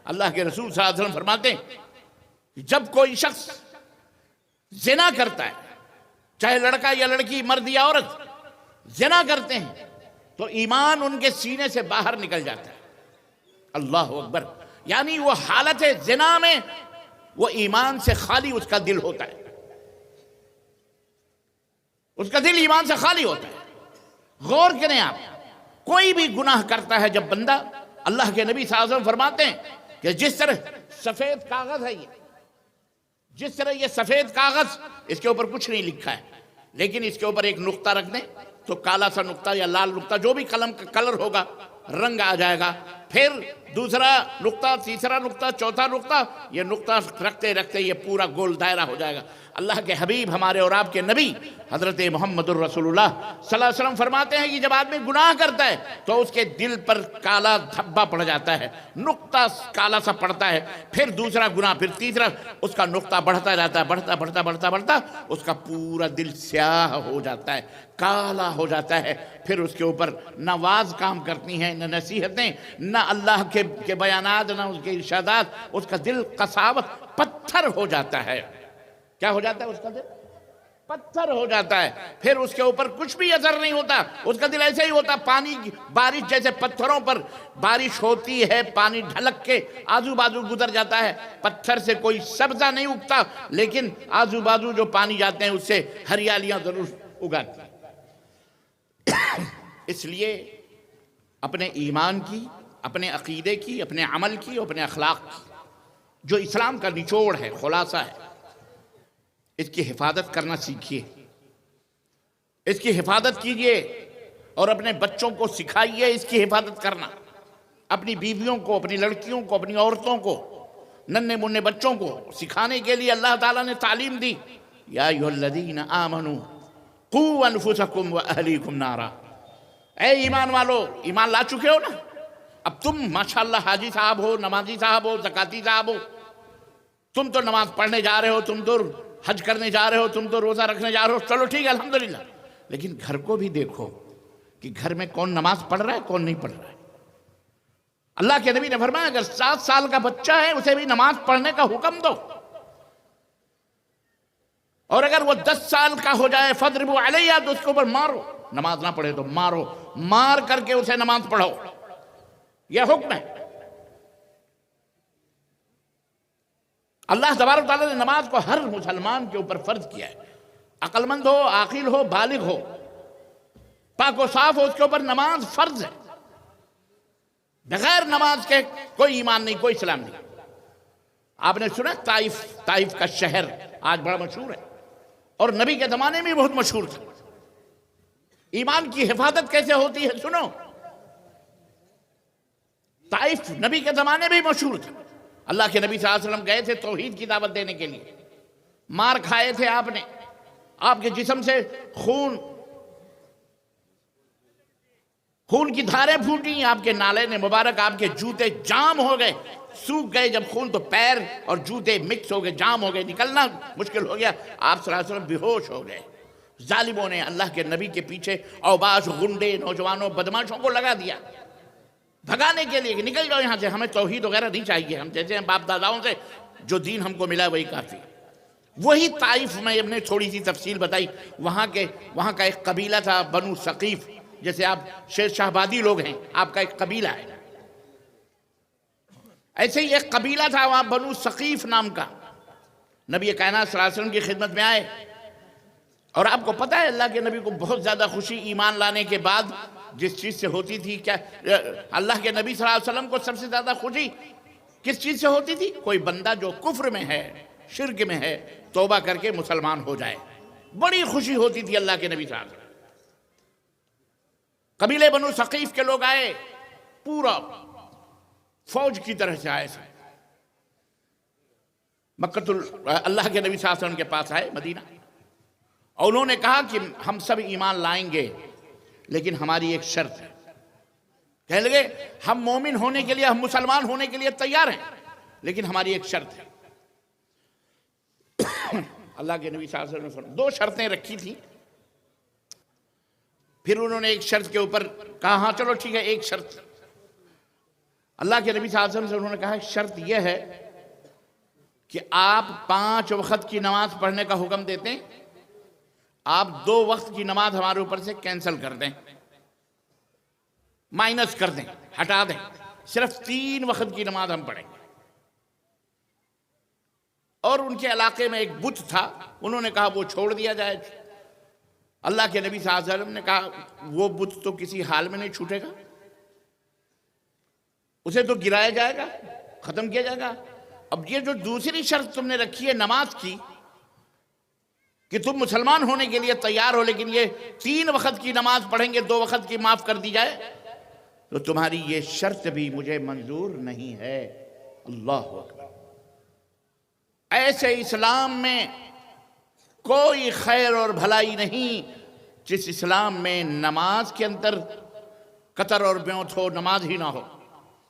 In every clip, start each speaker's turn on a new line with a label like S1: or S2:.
S1: اللہ کے رسول صلی اللہ علیہ وسلم فرماتے ہیں کہ جب کوئی شخص زنا کرتا ہے، چاہے لڑکا یا لڑکی، مرد یا عورت زنا کرتے ہیں، تو ایمان ان کے سینے سے باہر نکل جاتا ہے۔ اللہ اکبر! یعنی وہ حالت زنا میں وہ ایمان سے خالی اس کا دل ہوتا ہے، اس کا دل ایمان سے خالی ہوتا ہے۔ غور کریں آپ، کوئی بھی گناہ کرتا ہے جب بندہ، اللہ کے نبی صلی اللہ علیہ وسلم فرماتے ہیں کہ جس طرح سفید کاغذ ہے، جس طرح یہ سفید کاغذ، اس کے اوپر کچھ نہیں لکھا ہے، لیکن اس کے اوپر ایک نقطہ رکھ دیں تو کالا سا نقطہ یا لال نقطہ، جو بھی قلم کا کلر ہوگا، رنگ آ جائے گا۔ پھر دوسرا نقطہ، تیسرا نقطہ، چوتھا نقطہ، یہ نقطہ رکھتے رکھتے یہ پورا گول دائرہ ہو جائے گا۔ اللہ کے حبیب، ہمارے اور آپ کے نبی حضرت محمد الرسول اللہ صلی اللہ علیہ وسلم فرماتے ہیں کہ جب آدمی گناہ کرتا ہے تو اس کے دل پر کالا دھبا پڑ جاتا ہے، نقطہ کالا سا پڑتا ہے، پھر دوسرا گناہ، پھر تیسرا، اس کا نقطہ بڑھتا جاتا ہے، بڑھتا اس کا پورا دل سیاہ ہو جاتا ہے، کالا ہو جاتا ہے۔ پھر اس کے اوپر نہ واز کام کرتی ہیں، نہ نصیحتیں، نہ اللہ کے بیانات، نہ اس کے ارشادات، اس کا دل قساوت، پتھر ہو جاتا ہے۔ کیا ہو جاتا ہے اس کا دل؟ پتھر ہو جاتا ہے۔ پھر اس کے اوپر کچھ بھی اثر نہیں ہوتا، اس کا دل ایسے ہی ہوتا، پانی، بارش جیسے پتھروں پر بارش ہوتی ہے، پانی ڈھلک کے آزو بازو گزر جاتا ہے، پتھر سے کوئی سبزہ نہیں اگتا، لیکن آزو بازو جو پانی جاتے ہیں اس سے ہریالیاں ضرور اگاتی ہیں۔ اس لیے اپنے ایمان کی، اپنے عقیدے کی، اپنے عمل کی، اپنے اخلاق کی، جو اسلام کا نچوڑ ہے، خلاصہ ہے، اس کی حفاظت کرنا سیکھیے، اس کی حفاظت کیجئے، اور اپنے بچوں کو سکھائیے اس کی حفاظت کرنا۔ اپنی بیویوں کو، اپنی لڑکیوں کو، اپنی عورتوں کو، ننھے منھے بچوں کو سکھانے کے لیے اللہ تعالیٰ نے تعلیم دی، یا ایھا الذین آمنوا قوا انفسکم واہلیکم نارا۔ اے ایمان والو، ایمان لا چکے ہو نا؟ اب تم ماشاءاللہ حاجی صاحب ہو، نمازی صاحب ہو، زکاتی صاحب ہو، تم تو نماز پڑھنے جا رہے ہو، تم تو حج کرنے جا رہے ہو، تم تو روزہ رکھنے جا رہے ہو، چلو ٹھیک ہے الحمدللہ، لیکن گھر کو بھی دیکھو کہ گھر میں کون نماز پڑھ رہا ہے، کون نہیں پڑھ رہا ہے۔ اللہ کے نبی نے فرمایا اگر 7 سال کا بچہ ہے اسے بھی نماز پڑھنے کا حکم دو، اور اگر وہ 10 سال کا ہو جائے فَاضْرِبُوا عَلَيْهَا، تو اس کے اوپر مارو، نماز نہ پڑھے تو مارو، مار کر کے اسے نماز پڑھو، یہ حکم ہے۔ اللہ تبارک و تعالیٰ نے نماز کو ہر مسلمان کے اوپر فرض کیا ہے، عقل مند ہو، عاقل ہو، بالغ ہو، پاک و صاف ہو، اس کے اوپر نماز فرض ہے۔ بغیر نماز کے کوئی ایمان نہیں، کوئی اسلام نہیں۔ آپ نے سنا طائف کا شہر آج بڑا مشہور ہے، اور نبی کے زمانے میں بہت مشہور تھا۔ ایمان کی حفاظت کیسے ہوتی ہے سنو۔ طائف نبی کے زمانے میں مشہور تھا، اللہ کے نبی صلی اللہ علیہ وسلم گئے تھے توحید کی دعوت دینے کے لیے، مار کھائے تھے آپ نے، آپ کے جسم سے خون کی دھاریں پھوٹیں، آپ کے نالے مبارک، آپ کے جوتے جام ہو گئے، سوکھ گئے جب خون، تو پیر اور جوتے مکس ہو گئے، جام ہو گئے، نکلنا مشکل ہو گیا، آپ صلی اللہ علیہ وسلم بے ہوش ہو گئے۔ ظالموں نے اللہ کے نبی کے پیچھے اوباش، غنڈے، نوجوانوں، بدماشوں کو لگا دیا بھگانے کے لیے کہ نکل جاؤ یہاں سے، ہمیں توحید وغیرہ نہیں چاہیے، ہم جیسے باپ داداؤں سے جو دین ہم کو ملا وہی کافی۔ وہی طائف میں ہم نے تھوڑی سی تفصیل بتائی، وہاں کا ایک قبیلہ تھا بنو ثقیف، جیسے آپ شیر شاہ آبادی لوگ ہیں، آپ کا ایک قبیلہ ہے، ایسے ہی ایک قبیلہ تھا وہاں بنو ثقیف نام کا۔ نبی کائنات صلی اللہ علیہ وسلم کی خدمت میں آئے، اور آپ کو پتہ ہے اللہ کے نبی کو بہت زیادہ خوشی ایمان لانے کے بعد جس چیز سے ہوتی تھی، کیا اللہ کے نبی صلی اللہ علیہ وسلم کو سب سے زیادہ خوشی کس چیز سے ہوتی تھی؟ کوئی بندہ جو کفر میں ہے، شرک میں ہے، توبہ کر کے مسلمان ہو جائے، بڑی خوشی ہوتی تھی اللہ کے نبی صلی اللہ علیہ وسلم۔ قبیلے بنو ثقیف کے لوگ آئے، پورا فوج کی طرح سے آئے، اللہ کے نبی صلی اللہ علیہ وسلم کے پاس آئے مدینہ، اور انہوں نے کہا کہ ہم سب ایمان لائیں گے لیکن ہماری ایک شرط ہے۔ کہنے لگے ہم مومن ہونے کے لیے، ہم مسلمان ہونے کے لیے تیار ہیں، لیکن ہماری ایک شرط ہے۔ اللہ کے نبی صلی اللہ علیہ وسلم نے 2 شرطیں رکھی تھی، پھر انہوں نے ایک شرط کے اوپر کہا ہاں چلو ٹھیک ہے، ایک شرط اللہ کے نبی صلی اللہ علیہ وسلم سے انہوں نے کہا شرط یہ ہے کہ آپ 5 وقت کی نماز پڑھنے کا حکم دیتے ہیں، آپ 2 وقت کی نماز ہمارے اوپر سے کینسل کر دیں، مائنس کر دیں، ہٹا دیں، صرف 3 وقت کی نماز ہم پڑھیں گے۔ اور ان کے علاقے میں ایک بت تھا، انہوں نے کہا وہ چھوڑ دیا جائے۔ اللہ کے نبی صلی اللہ علیہ وسلم نے کہا وہ بت تو کسی حال میں نہیں چھوٹے گا، اسے تو گرایا جائے گا، ختم کیا جائے گا۔ اب یہ جو دوسری شرط تم نے رکھی ہے نماز کی کہ تم مسلمان ہونے کے لیے تیار ہو، لیکن یہ 3 وقت کی نماز پڑھیں گے، 2 وقت کی معاف کر دی جائے، تو تمہاری یہ شرط بھی مجھے منظور نہیں ہے۔ اللہ اکبر۔ ایسے اسلام میں کوئی خیر اور بھلائی نہیں جس اسلام میں نماز کے اندر قطر اور بیوت ہو، نماز ہی نہ ہو،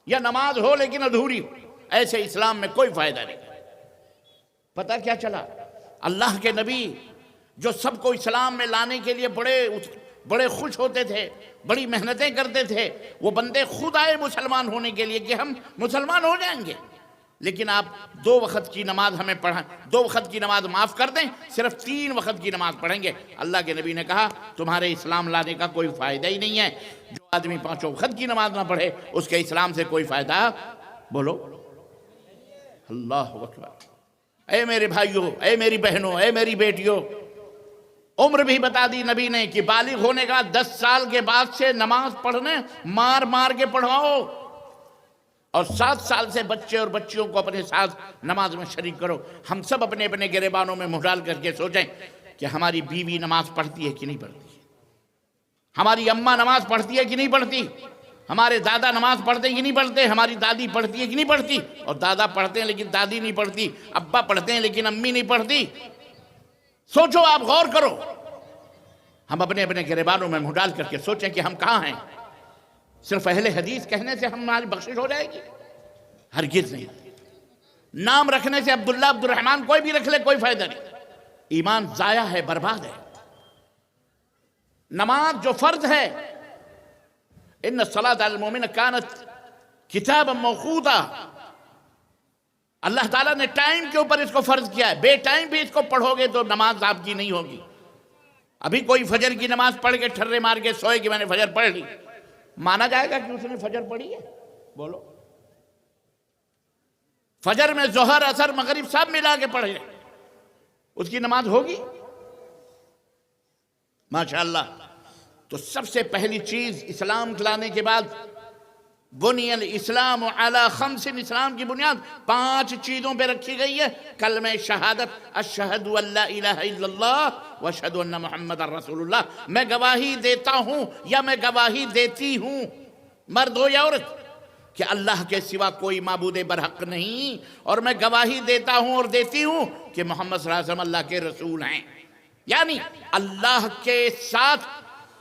S1: یا نماز ہو لیکن ادھوری ہو۔ ایسے اسلام میں کوئی فائدہ نہیں۔ پتہ کیا چلا؟ اللہ کے نبی جو سب کو اسلام میں لانے کے لیے بڑے خوش ہوتے تھے، بڑی محنتیں کرتے تھے، وہ بندے خود آئے مسلمان ہونے کے لیے کہ ہم مسلمان ہو جائیں گے، لیکن آپ 2 وقت کی نماز ہمیں پڑھائیں، 2 وقت کی نماز معاف کر دیں، صرف 3 وقت کی نماز پڑھیں گے۔ اللہ کے نبی نے کہا تمہارے اسلام لانے کا کوئی فائدہ ہی نہیں ہے۔ جو آدمی 5 وقت کی نماز نہ پڑھے اس کے اسلام سے کوئی فائدہ، بولو اللہ اکبر۔ اے میرے بھائیوں، اے میری بہنوں، اے میری بیٹیوں، عمر بھی بتا دی نبی نے کہ بالغ ہونے کا 10 سال کے بعد سے نماز پڑھنے مار مار کے پڑھواؤ، اور 7 سال سے بچے اور بچیوں کو اپنے ساتھ نماز میں شریک کرو۔ ہم سب اپنے اپنے گریبانوں میں منہ ڈال کر کے سوچیں کہ ہماری بیوی نماز پڑھتی ہے کہ نہیں پڑھتی، ہماری اماں نماز پڑھتی ہے کہ نہیں پڑھتی، ہمارے دادا نماز پڑھتے ہیں کہ نہیں پڑھتے، ہماری دادی پڑھتی ہے کہ نہیں پڑھتی۔ اور دادا پڑھتے ہیں لیکن دادی نہیں پڑھتی، ابا پڑھتے ہیں لیکن امی نہیں پڑھتی۔ سوچو، آپ غور کرو، ہم اپنے اپنے گریبانوں میں منہ ڈال کر کے سوچیں کہ ہم کہاں ہیں۔ صرف اہل حدیث کہنے سے ہماری بخشش ہو جائے گی؟ ہرگز نہیں۔ نام رکھنے سے عبداللہ، عبد الرحمن کوئی بھی رکھ لے، کوئی فائدہ نہیں، ایمان ضائع ہے، برباد ہے۔ نماز جو فرض ہے، ان الصلاۃ علی المؤمن کانت کتابا موقوتا، اللہ تعالیٰ نے ٹائم کے اوپر اس کو فرض کیا ہے، بے ٹائم بھی اس کو پڑھو گے تو نماز آپ کی نہیں ہوگی۔ ابھی کوئی فجر کی نماز پڑھ کے ٹھرے مار کے سوئے کہ میں نے فجر پڑھ لی، مانا جائے گا کہ اس نے فجر پڑھی ہے؟ بولو۔ فجر میں ظہر، عصر، مغرب سب ملا کے پڑھے، اس کی نماز ہوگی؟ ماشاءاللہ۔ تو سب سے پہلی چیز اسلام لانے کے بعد، بنی الاسلام علی 5، اسلام کی بنیاد 5 چیزوں پہ رکھی گئی ہے۔ کلمہ شہادت، اشہد ان لا الہ الا اللہ واشہد ان محمد رسول اللہ، میں گواہی دیتا ہوں یا میں گواہی دیتی ہوں، مرد ہو یا عورت، کہ اللہ کے سوا کوئی معبود برحق نہیں، اور میں گواہی دیتا ہوں اور دیتی ہوں کہ محمد صلی اللہ علیہ وسلم اللہ کے رسول ہیں۔ یعنی اللہ کے ساتھ،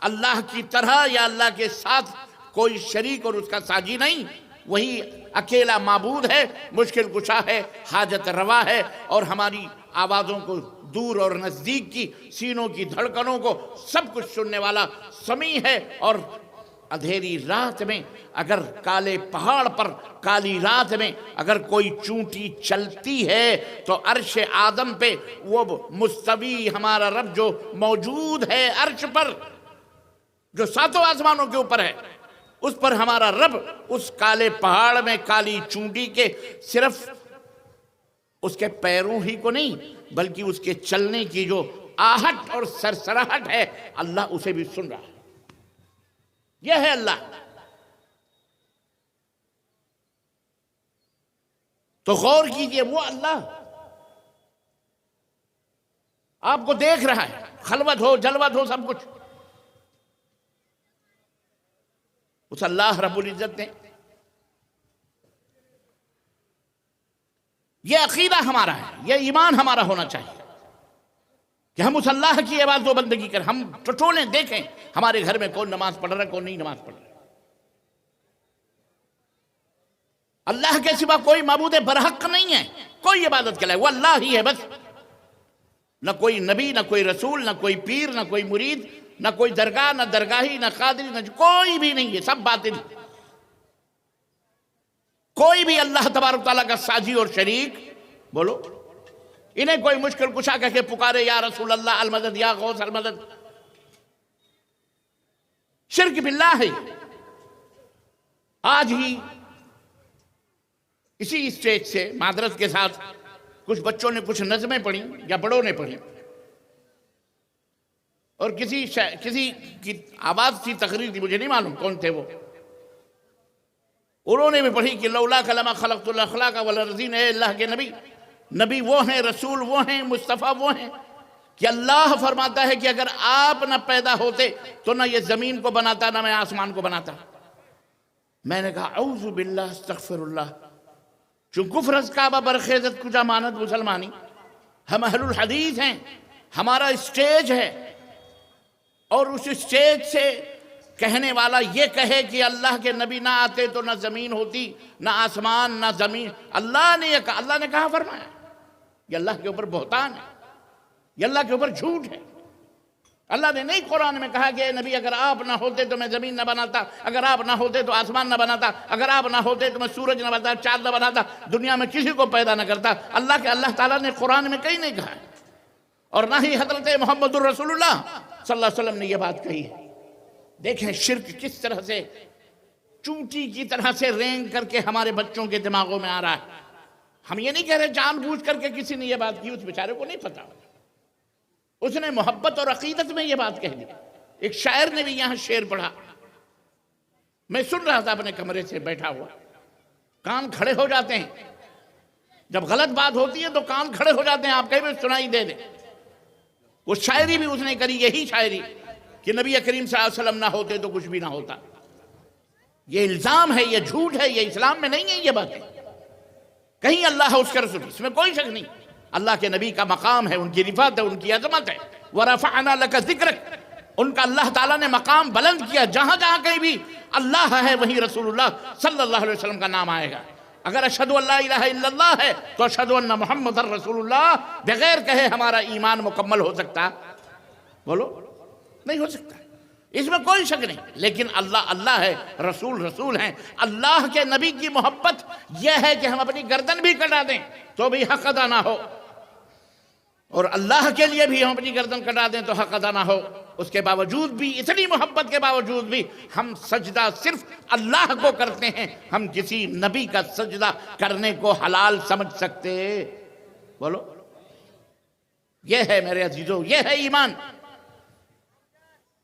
S1: اللہ کی طرح یا اللہ کے ساتھ کوئی شریک اور اس کا ساجی نہیں، وہی اکیلا معبود ہے، مشکل کشا ہے، حاجت روا ہے، اور ہماری آوازوں کو دور اور نزدیک کی، سینوں کی دھڑکنوں کو سب کچھ سننے والا سمیع ہے۔ اور اندھیری رات میں اگر کالے پہاڑ پر، کالی رات میں اگر کوئی چونٹی چلتی ہے تو عرش آدم پہ وہ مستوی ہمارا رب جو موجود ہے عرش پر، جو 7 آسمانوں کے اوپر ہے، اس پر ہمارا رب اس کالے پہاڑ میں کالی چونٹی کے صرف اس کے پیروں ہی کو نہیں بلکہ اس کے چلنے کی جو آہٹ اور سرسراہٹ ہے، اللہ اسے بھی سن رہا ہے۔ یہ ہے اللہ۔ تو غور کیجئے، وہ اللہ آپ کو دیکھ رہا ہے، خلوت ہو، جلوت ہو، سب کچھ۔ اس اللہ رب العزت نے، یہ عقیدہ ہمارا ہے، یہ ایمان ہمارا ہونا چاہیے کہ ہم اس اللہ کی عبادت و بندگی کریں۔ ہم ٹٹولیں، دیکھیں ہمارے گھر میں کون نماز پڑھ رہا ہے، کون نہیں نماز پڑھ رہا ہے۔ اللہ کے سوا کوئی معبود برحق نہیں ہے، کوئی عبادت کے لائق، وہ اللہ ہی ہے بس۔ نہ کوئی نبی، نہ کوئی رسول، نہ کوئی پیر، نہ کوئی مرید، نہ کوئی درگاہ، نہ درگاہی، نہ قادری، نہ کوئی بھی نہیں ہے، سب باطل۔ کوئی بھی اللہ تبارک تعالیٰ کا ساجی اور شریک، بولو، انہیں کوئی مشکل کشا کہہ کے پکارے یا رسول اللہ المدد یا غوث المدد، شرک باللہ ہے۔ آج ہی اسی اسٹیج سے معذرت کے ساتھ کچھ بچوں نے کچھ نظمیں پڑھی یا بڑوں نے پڑھی، اور کسی کی آواز تھی، تقریر تھی، مجھے نہیں معلوم کون تھے وہ، انہوں نے بھی پڑھی کہ لولا کلمہ خلقت الاخلاق والارضین، اے اللہ کے نبی وہ ہیں، رسول وہ ہیں، مصطفیٰ وہ ہیں کہ اللہ فرماتا ہے کہ اگر آپ نہ پیدا ہوتے تو نہ یہ زمین کو بناتا، نہ میں آسمان کو بناتا۔ میں نے کہا اعوذ باللہ استغفر اللہ، چون کفر از کعبہ برخیزت کجا ماند مسلمانی، ہم اہل الحدیث ہیں، ہمارا اسٹیج ہے، اور اس اسٹیج سے کہنے والا یہ کہے کہ اللہ کے نبی نہ آتے تو نہ زمین ہوتی، نہ آسمان، نہ زمین، اللہ نے یہ کہا، اللہ نے کہا فرمایا، یہ اللہ کے اوپر بہتان ہے، یہ اللہ کے اوپر جھوٹ ہے۔ اللہ نے نہیں قرآن میں کہا کہ اے نبی اگر آپ نہ ہوتے تو میں زمین نہ بناتا، اگر آپ نہ ہوتے تو آسمان نہ بناتا، اگر آپ نہ ہوتے تو میں سورج نہ بناتا، چاند نہ بناتا، دنیا میں کسی کو پیدا نہ کرتا۔ اللہ تعالیٰ نے قرآن میں کہیں نہیں کہا ہے، اور نہ ہی حضرت محمد الرسول اللہ صلی اللہ علیہ وسلم نے یہ بات کہی ہے۔ دیکھیں شرک کس طرح سے چونٹی کی طرح سے رینگ کر کے ہمارے بچوں کے دماغوں میں آ رہا ہے۔ ہم یہ نہیں کہہ رہے جان بوجھ کر کے کسی نے یہ بات کی، اس بیچارے کو نہیں پتا، اس نے محبت اور عقیدت میں یہ بات کہہ دی۔ ایک شاعر نے بھی یہاں شعر پڑھا، میں سن رہا تھا اپنے کمرے سے بیٹھا ہوا، کان کھڑے ہو جاتے ہیں جب غلط بات ہوتی ہے، تو کان کھڑے ہو جاتے ہیں، آپ کہیں بھی سنائی دے دیں۔ وہ شاعری بھی اس نے کری، یہی شاعری کہ نبی کریم صلی اللہ علیہ وسلم نہ ہوتے تو کچھ بھی نہ ہوتا۔ یہ الزام ہے، یہ جھوٹ ہے، یہ اسلام میں نہیں ہے یہ باتیں۔ کہیں اللہ ہے، اس کا رسول، اس میں کوئی شک نہیں۔ اللہ کے نبی کا مقام ہے، ان کی رفعت ہے، ان کی عظمت ہے۔ وَرَفَعْنَا لَكَ ذِكْرَكَ، ان کا اللہ تعالیٰ نے مقام بلند کیا۔ جہاں جہاں کہیں بھی اللہ ہے وہیں رسول اللہ صلی اللہ علیہ وسلم کا نام آئے گا۔ اگر اشہد ان لا الہ الا اللہ ہے تو اشہد ان محمد رسول اللہ بغیر کہے ہمارا ایمان مکمل ہو سکتا؟ بولو، نہیں ہو سکتا، اس میں کوئی شک نہیں۔ لیکن اللہ اللہ ہے، رسول رسول ہیں۔ اللہ کے نبی کی محبت یہ ہے کہ ہم اپنی گردن بھی کٹا دیں تو بھی حق ادا نہ ہو، اور اللہ کے لیے بھی ہم اپنی گردن کٹا دیں تو حق ادا نہ ہو۔ اس کے باوجود بھی، اتنی محبت کے باوجود بھی ہم سجدہ صرف اللہ کو کرتے ہیں، ہم کسی نبی کا سجدہ کرنے کو حلال سمجھ سکتے؟ بولو، یہ ہے میرے عزیزو، یہ ہے ایمان۔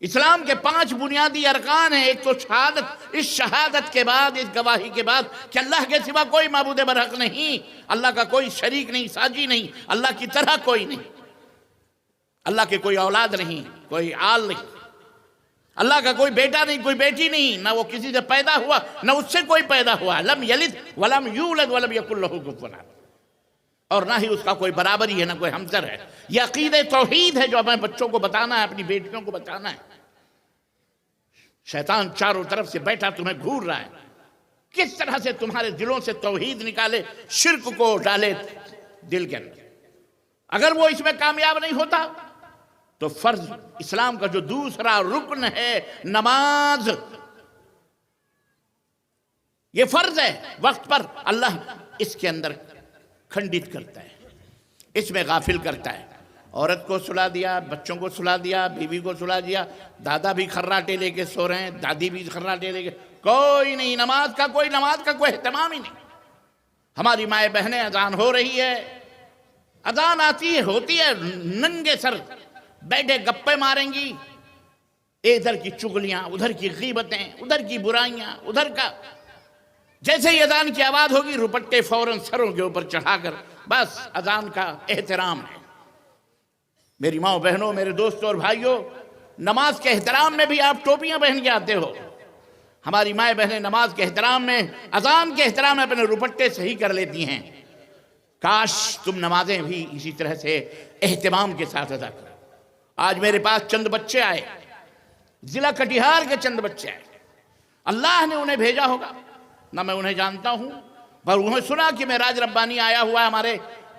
S1: اسلام کے 5 بنیادی ارکان ہیں۔ ایک تو شہادت، اس شہادت کے بعد، اس گواہی کے بعد کہ اللہ کے سوا کوئی معبود برحق نہیں، اللہ کا کوئی شریک نہیں، ساجی نہیں، اللہ کی طرح کوئی نہیں، اللہ کے کوئی اولاد نہیں، کوئی آل نہیں، اللہ کا کوئی بیٹا نہیں، کوئی بیٹی نہیں، نہ وہ کسی سے پیدا ہوا نہ اس سے کوئی پیدا ہوا، لم یلد ولم یولد ولم یکن لہ کفوا احد، اور نہ ہی اس کا کوئی برابری ہے، نہ کوئی ہمسر ہے۔ یہ عقیدہ توحید ہے جو ہمیں بچوں کو بتانا ہے، اپنی بیٹیوں کو بتانا ہے۔ شیطان چاروں طرف سے بیٹھا تمہیں گھور رہا ہے، کس طرح سے تمہارے دلوں سے توحید نکالے، شرک کو ڈالے دل کے اندر۔ اگر وہ اس میں کامیاب نہیں ہوتا تو فرض اسلام کا جو دوسرا رکن ہے نماز، یہ فرض ہے وقت پر، اللہ اس کے اندر کھنڈت کرتا ہے، اس میں غافل کرتا ہے۔ عورت کو سلا دیا، بچوں کو سلا دیا، بیوی کو سلا دیا، دادا بھی خراٹے لے کے سو رہے ہیں، دادی بھی خراٹے لے کے، کوئی نہیں، نماز کا کوئی اہتمام ہی نہیں۔ ہماری مائیں بہنیں، اذان ہو رہی ہے، اذان آتی ہے، ہوتی ہے، ننگے سر بیٹھے گپے ماریں گی، ادھر کی چغلیاں، ادھر کی غیبتیں، ادھر کی برائیاں، ادھر کا، جیسے ہی اذان کی آواز ہوگی روپٹے فوراً سروں کے اوپر چڑھا کر، بس اذان کا احترام ہے۔ میری ماں بہنوں، میرے دوستوں اور بھائیوں، نماز کے احترام میں بھی آپ ٹوپیاں پہن کے آتے ہو۔ ہماری مائیں بہنیں نماز کے احترام میں، اذان کے احترام میں اپنے روپٹے صحیح کر لیتی ہیں۔ کاش تم نمازیں بھی اسی طرح سے اہتمام کے ساتھ ادا کرو۔ آج میرے پاس چند بچے آئے، ضلع کٹیہار کے چند بچے آئے، اللہ نے انہیں بھیجا ہوگا، نہ میں انہیں جانتا ہوں، پر انہیں سنا کہ معراج ربانی آیا ہوا ہے ہمارے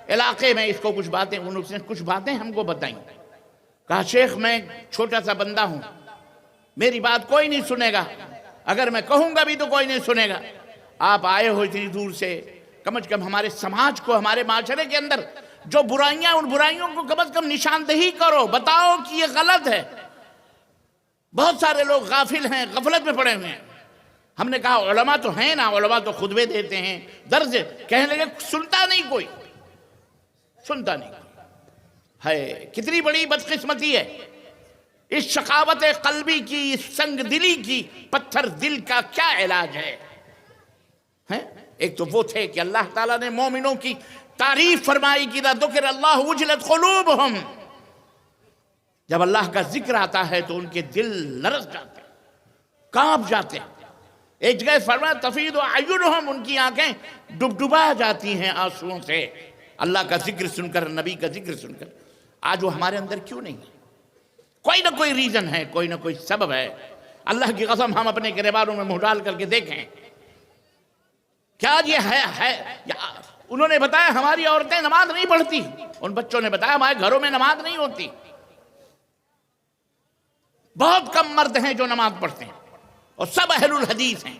S1: علاقے میں، اس کو کچھ باتیں، انہوں نے کچھ باتیں ہم کو بتائیں۔ کہا شیخ میں چھوٹا سا بندہ ہوں، میری بات کوئی نہیں سنے گا، اگر میں کہوں گا بھی تو کوئی نہیں سنے گا، آپ آئے ہو اتنی دور سے، کم از کم ہمارے سماج کو، ہمارے معاشرے کے اندر جو برائیاں، ان برائیوں کو کم از کم نشاندہی کرو، بتاؤ کہ یہ غلط ہے۔ بہت سارے لوگ غافل ہیں، غفلت میں پڑے ہوئے ہیں۔ ہم نے کہا علماء تو ہیں نا، علماء تو خطبے دیتے ہیں، درس کہنے لگے، سنتا نہیں کوئی، سنتا نہیں ہے۔ کتنی بڑی بدقسمتی ہے اس شقاوت قلبی کی، اس سنگ دلی کی، پتھر دل کا کیا علاج ہے؟ ایک تو وہ تھے کہ اللہ تعالیٰ نے مومنوں کی تعریف فرمائی کہ اذا ذکر اللہ وجلت قلوبہم، جب اللہ کا ذکر آتا ہے تو ان کے دل لرز جاتے ہیں، کانپ جاتے ہیں۔ ایک جگہ فرمایا تفیض اعینہم، ان کی آنکھیں ڈبڈبا جاتی ہیں آنسوؤں سے، اللہ کا ذکر سن کر، نبی کا ذکر سن کر۔ آج وہ ہمارے اندر کیوں نہیں ہے؟ کوئی نہ کوئی ریزن ہے، کوئی نہ کوئی سبب ہے۔ اللہ کی قسم ہم اپنے گریبانوں میں منہ ڈال کر کے دیکھیں کیا یہ ہے۔ انہوں نے بتایا ہماری عورتیں نماز نہیں پڑھتی، ان بچوں نے بتایا ہمارے گھروں میں نماز نہیں ہوتی۔ بہت کم مرد ہیں جو نماز پڑھتے ہیں اور سب اہل الحدیث ہیں۔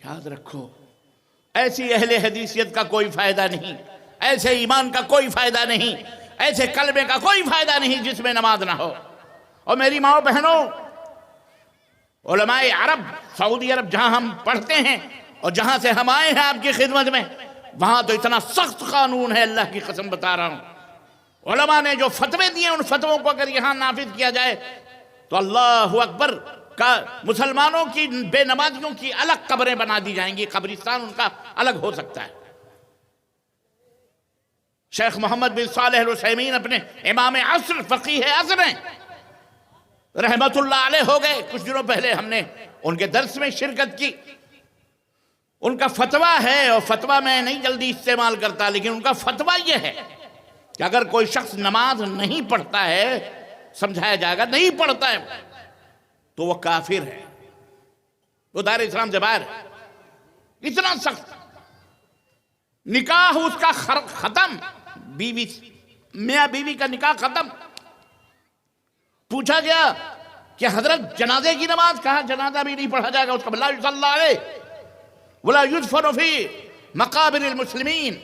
S1: یاد رکھو، ایسی اہل حدیثیت کا کوئی فائدہ نہیں، ایسے ایمان کا کوئی فائدہ نہیں، ایسے کلمے کا کوئی فائدہ نہیں جس میں نماز نہ ہو۔ اور میری ماں بہنوں، علماء عرب، سعودی عرب جہاں ہم پڑھتے ہیں اور جہاں سے ہم آئے ہیں آپ کی خدمت میں، وہاں تو اتنا سخت قانون ہے، اللہ کی قسم بتا رہا ہوں۔ علماء نے جو فتوے دیے، ان فتووں کو اگر یہاں نافذ کیا جائے تو اللہ اکبر کا مسلمانوں کی بے نمازیوں کی الگ قبریں بنا دی جائیں گی، قبرستان ان کا الگ ہو سکتا ہے۔ شیخ محمد بن صالح العثیمین اپنے امام عصر، فقیہ عصر ہیں، رحمت اللہ علیہ ہو گئے۔ کچھ دنوں پہلے ہم نے ان کے درس میں شرکت کی۔ ان کا فتویٰ ہے، اور فتویٰ میں نہیں جلدی استعمال کرتا، لیکن ان کا فتویٰ یہ ہے کہ اگر کوئی شخص نماز نہیں پڑھتا ہے، سمجھایا جائے گا نہیں پڑھتا ہے تو وہ کافر ہے، وہ دائرہ اسلام سے باہر ہے۔ اتنا سخت، نکاح اس کا ختم، بیوی میاں بیوی کا نکاح ختم۔ پوچھا گیا کہ حضرت جنازے کی نماز، کہا جنازہ بھی نہیں پڑھا جائے گا اس کا، لا یصلی علیہ ولا یدفن فی مقابر المسلمین،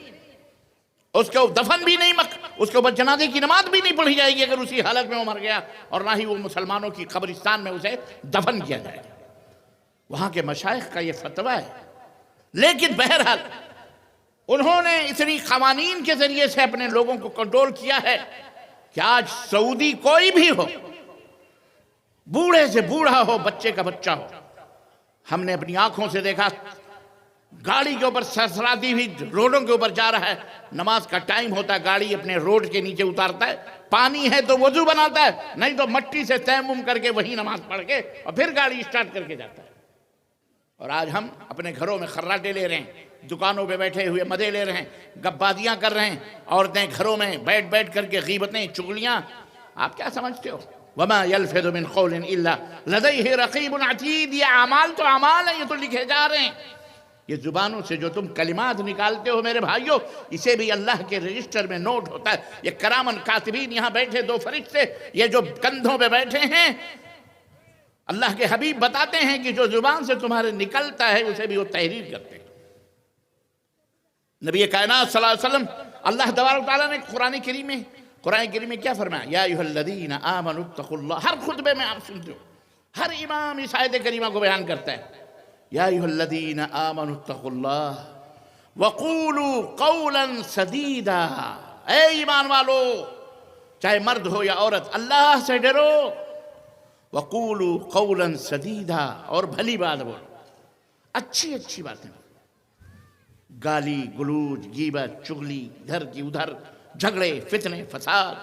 S1: اس کو دفن بھی نہیں، اس کے اوپر جنازے کی نماز بھی نہیں پڑھی جائے گی اگر اسی حالت میں وہ مر گیا، اور نہ ہی وہ مسلمانوں کی قبرستان میں اسے دفن کیا جائے گا۔ وہاں کے مشائخ کا یہ فتویٰ ہے۔ لیکن بہرحال انہوں نے اتنی قوانین کے ذریعے سے اپنے لوگوں کو کنٹرول کیا ہے کہ آج سعودی کوئی بھی ہو، بوڑھے سے بوڑھا ہو، بچے کا بچہ ہو، ہم نے اپنی آنکھوں سے دیکھا گاڑی کے اوپر سرسراتی ہوئی روڈوں کے اوپر جا رہا ہے، نماز کا ٹائم ہوتا ہے، گاڑی اپنے روڈ کے نیچے اتارتا ہے، پانی ہے تو وضو بناتا ہے، نہیں تو مٹی سے تیمم کر کے وہی نماز پڑھ کے اور پھر گاڑی اسٹارٹ کر کے جاتا ہے۔ اور آج ہم اپنے گھروں میں خراٹے لے رہے ہیں، دکانوں پہ بیٹھے ہوئے مزے لے رہے ہیں، گپ بازیاں کر رہے ہیں، عورتیں گھروں میں بیٹھ بیٹھ کر کے غیبتیں، چغلیاں۔ آپ کیا سمجھتے ہو؟ وَمَا يَلْفِظُ مِنْ قَوْلٍ إِلَّا لَدَيْهِ رَقِيبٌ عَتِيدٌ۔ یہ اعمال تو اعمال ہیں، یہ تو لکھے جا رہے ہیں۔ یہ زبانوں سے جو تم کلمات نکالتے ہو میرے بھائیوں، اسے بھی اللہ کے رجسٹر میں نوٹ ہوتا ہے۔ یہ کرامن کاتبین یہاں بیٹھے دو فرشتے، یہ جو کندھوں پہ بیٹھے ہیں، اللہ کے حبیب بتاتے ہیں کہ جو زبان سے تمہارے نکلتا ہے اسے بھی وہ تحریر کرتے ہیں۔ نبی کائنات صلی اللہ علیہ وسلم، اللہ تبارک و تعالیٰ نے قرآن کریم میں کیا فرمایا؟ یا ایھا الذین آمنوا اتقوا اللہ۔ ہر خطبے میں آپ سنتے ہو، ہر امام اس آیت کریمہ کو بیان کرتا ہے، یا ایھا الذین آمنوا اتقوا اللہ وقولوا قولا سدیدا۔ اے ایمان والو، چاہے مرد ہو یا عورت، اللہ سے ڈرو، وقولوا قولا سدیدا، اور بھلی بات بولو، اچھی اچھی باتیں بولو، گالی گلوج، غیبت، چغلی، ادھر کی ادھر، جھگڑے، فتنے، فساد،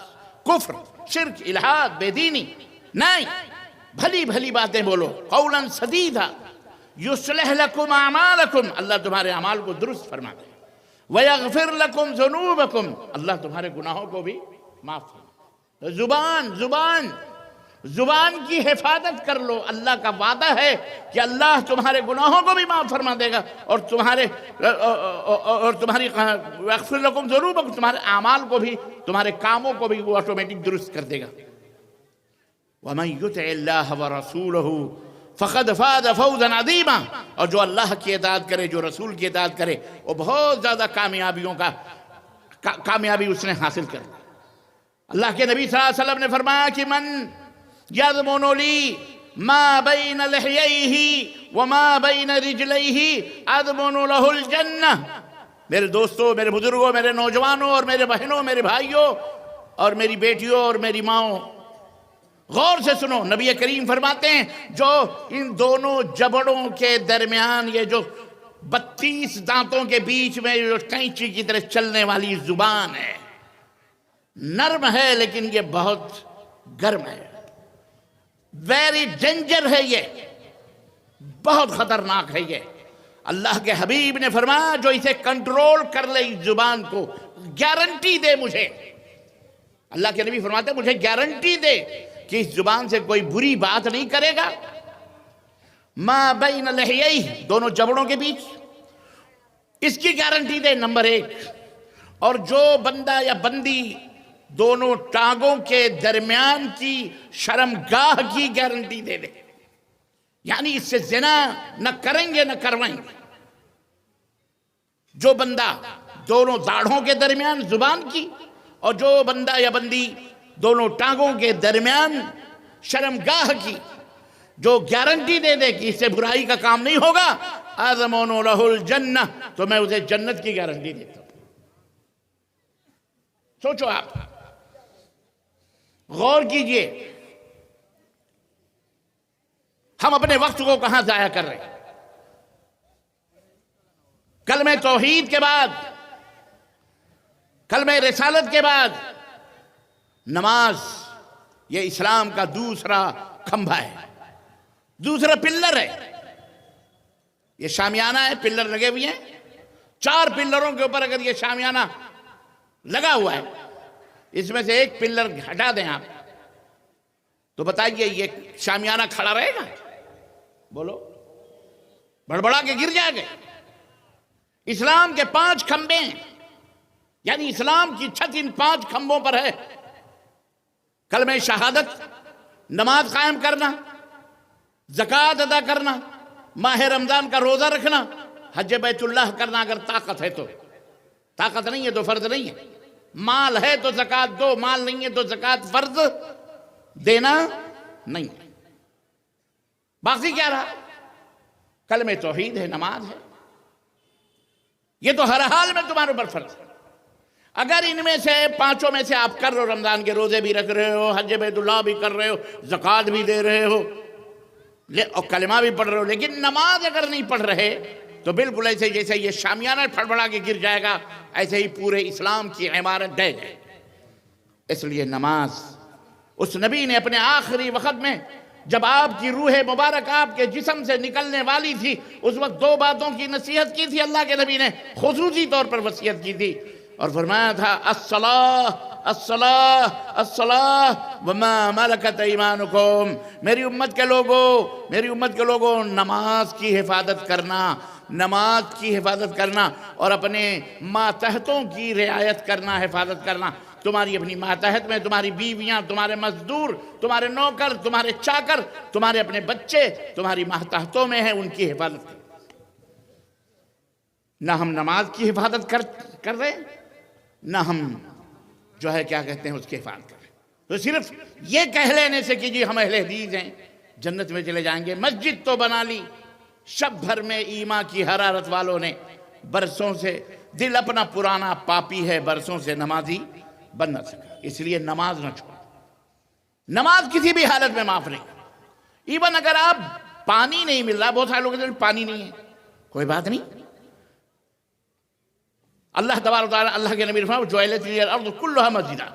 S1: کفر، شرک، الحاد، بے دینی نہیں، بھلی بھلی باتیں بولو، قولا سدیدا یصلح لکم اعمالکم، اللہ تمہارے اعمال کو درست فرما دے، ویغفر لکم ذنوبکم، اللہ تمہارے گناہوں کو بھی معاف فرما دے۔ زبان کی حفاظت کر لو، اللہ کا وعدہ ہے کہ اللہ تمہارے گناہوں کو بھی معاف فرما دے گا، اور تمہاری ویغفر لکم ذنوبکم، تمہارے اعمال کو بھی، تمہارے کاموں کو بھی وہ آٹومیٹک درست کر دے گا۔ وَمَن يُطِعِ اللَّهَ وَرَسُولَهُ فقد فاز فوزا عظیما، اور جو اللہ کی اطاعت کرے، جو رسول کی اطاعت کرے، وہ بہت زیادہ کامیابی اس نے حاصل کر لی۔ اللہ کے نبی صلی اللہ علیہ وسلم نے فرمایا کہ من یضمن لی ما بین لحییہ وما بین رجلیہ اضمن لہ الجنہ۔ میرے دوستوں، میرے بزرگوں، میرے نوجوانوں اور میرے بہنوں، میرے بھائیوں اور میری بیٹیوں اور میری ماؤں، غور سے سنو، نبی کریم فرماتے ہیں جو ان دونوں جبڑوں کے درمیان یہ جو 32 دانتوں کے بیچ میں جو کینچی کی طرح چلنے والی زبان ہے، نرم ہے لیکن یہ بہت گرم ہے، ویری ڈینجر ہے، یہ بہت خطرناک ہے۔ یہ اللہ کے حبیب نے فرمایا جو اسے کنٹرول کر لے، اس زبان کو، گارنٹی دے مجھے، اللہ کے نبی فرماتے ہیں مجھے گارنٹی دے کہ اس زبان سے کوئی بری بات نہیں کرے گا، ما بین لحییہ، دونوں جبڑوں کے بیچ، اس کی گارنٹی دے، نمبر 1۔ اور جو بندہ یا بندی دونوں ٹانگوں کے درمیان کی شرمگاہ کی گارنٹی دے دے، یعنی اس سے زنا نہ کریں گے نہ کروائیں گے۔ جو بندہ دونوں داڑھوں کے درمیان زبان کی، اور جو بندہ یا بندی دونوں ٹانگوں کے درمیان شرمگاہ کی، جو گارنٹی دے دے کہ اس سے برائی کا کام نہیں ہوگا، اضمن لہ الجنہ، تو میں اسے جنت کی گارنٹی دیتا ہوں۔ سوچو، آپ غور کیجئے، ہم اپنے وقت کو کہاں ضائع کر رہے ہیں؟ کلمہ توحید کے بعد، کلمہ رسالت کے بعد نماز یہ اسلام کا دوسرا کھمبا ہے، دوسرا پلر ہے۔ یہ شامیانہ ہے، پلر لگے ہوئے ہیں، 4 پلروں کے اوپر اگر یہ شامیانہ لگا ہوا ہے، اس میں سے ایک پلر ہٹا دیں آپ، تو بتائیے یہ شامیانہ کھڑا رہے گا؟ بولو، بڑبڑا کے گر جائے گا۔ اسلام کے 5 کھمبے ہیں، یعنی اسلام کی چھت ان 5 کھمبوں پر ہے۔ کلمہ شہادت، نماز قائم کرنا، زکوٰۃ ادا کرنا، ماہ رمضان کا روزہ رکھنا، حج بیت اللہ کرنا اگر طاقت ہے تو، طاقت نہیں ہے تو فرض نہیں ہے، مال ہے تو زکوٰۃ دو، مال نہیں ہے تو زکوٰۃ فرض دینا نہیں ہے۔ باقی کیا رہا؟ کلمہ توحید ہے، نماز ہے، یہ تو ہر حال میں تمہارے اوپر فرض ہے۔ اگر ان میں سے 5 میں سے آپ کر رہے ہو، رمضان کے روزے بھی رکھ رہے ہو، حج بیت اللہ بھی کر رہے ہو، زکوٰۃ بھی دے رہے ہو اور کلمہ بھی پڑھ رہے ہو، لیکن نماز اگر نہیں پڑھ رہے تو بالکل ایسے جیسے یہ شامیانہ پھڑبڑا کے گر جائے گا، ایسے ہی پورے اسلام کی عمارت ڈہ جائے۔ اس لیے نماز، اس نبی نے اپنے آخری وقت میں جب آپ کی روح مبارک آپ کے جسم سے نکلنے والی تھی، اس وقت 2 باتوں کی نصیحت کی تھی۔ اللہ کے نبی نے خصوصی طور پر وصیت کی تھی اور فرمایا تھا الصلاۃ الصلاۃ الصلاۃ وما ملکت ایمانکم، میری امت کے لوگوں نماز کی حفاظت کرنا، نماز کی حفاظت کرنا اور اپنے ماتحتوں کی رعایت کرنا، حفاظت کرنا۔ تمہاری اپنی ماتحت میں تمہاری بیویاں، تمہارے مزدور، تمہارے نوکر، تمہارے چاکر، تمہارے اپنے بچے تمہاری ماتحتوں میں ہیں، ان کی حفاظت کرنا۔ نہ ہم نماز کی حفاظت کر رہے ہیں، نہ ہم جو ہے کیا کہتے ہیں اس کی حفاظت کر رہے ہیں۔ تو صرف یہ کہہ لینے سے کہ جی ہم اہل حدیث ہیں، جنت میں چلے جائیں گے، مسجد تو بنا لی، شب بھر میں ایمان کی حرارت والوں نے برسوں سے، دل اپنا پرانا پاپی ہے، برسوں سے نمازی بن نہ سکا، اس لیے نماز نہ چھوڑ۔ نماز کسی بھی حالت میں معاف نہیں۔ ایون اگر آپ پانی نہیں مل رہا، بہت سارے لوگ کہتے ہیں پانی نہیں ہے، کوئی بات نہیں، اللہ تبارک و تعالیٰ، اللہ کے نبی نے فرمایا جعلت لی الارض کلھا مسجدا،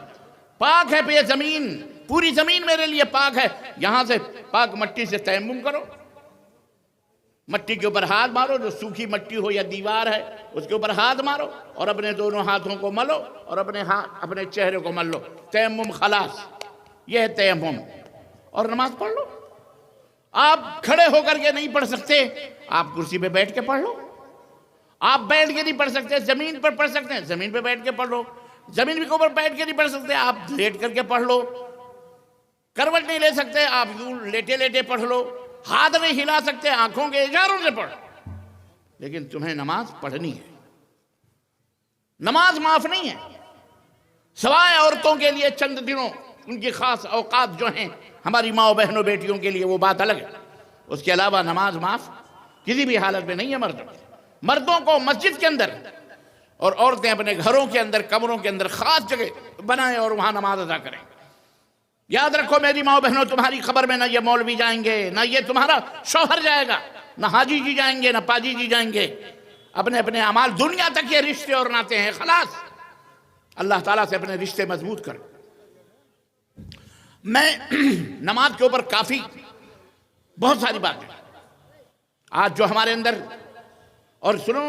S1: پاک ہے یہ زمین، پوری زمین میرے لیے پاک ہے، یہاں سے پاک مٹی سے تیمم کرو، مٹی کے اوپر ہاتھ مارو، جو سوکھی مٹی ہو یا دیوار ہے اس کے اوپر ہاتھ مارو اور اپنے دونوں ہاتھوں کو ملو اور اپنے چہرے کو مل لو، تیمم خلاص، یہ ہے تیمم، اور نماز پڑھ لو۔ آپ کھڑے ہو کر کے نہیں پڑھ سکتے، آپ کرسی پہ بیٹھ کے پڑھ لو، آپ بیٹھ کے نہیں پڑھ سکتے زمین پر پڑھ سکتے ہیں، زمین پہ بیٹھ کے پڑھ لو، زمین کے اوپر بیٹھ کے نہیں پڑھ سکتے آپ لیٹ کر کے پڑھ لو، کروٹ نہیں لے سکتے آپ یوں لیٹے لیٹے پڑھ لو، ہاتھ نہیں ہلا سکتے، آنکھوں کے اشاروں سے پڑھ، لیکن تمہیں نماز پڑھنی ہے۔ نماز معاف نہیں ہے، سوائے عورتوں کے لیے چند دنوں ان کی خاص اوقات جو ہیں ہماری ماں بہنوں بیٹیوں کے لیے، وہ بات الگ ہے۔ اس کے علاوہ نماز معاف کسی بھی حالت میں نہیں ہے مردوں کو مسجد کے اندر، اور عورتیں اپنے گھروں کے اندر کمروں کے اندر خاص جگہ بنائیں اور وہاں نماز ادا کریں۔ یاد رکھو میری ماں بہنوں، تمہاری خبر میں نہ یہ مولوی جائیں گے، نہ یہ تمہارا شوہر جائے گا، نہ حاجی جی جائیں گے، نہ پاجی جی جائیں گے۔ اپنے اپنے اعمال، دنیا تک یہ رشتے اور ناتے ہیں، خلاص اللہ تعالیٰ سے اپنے رشتے مضبوط کر۔ میں نماز کے اوپر کافی بہت ساری باتیں آج جو ہمارے اندر، اور سنو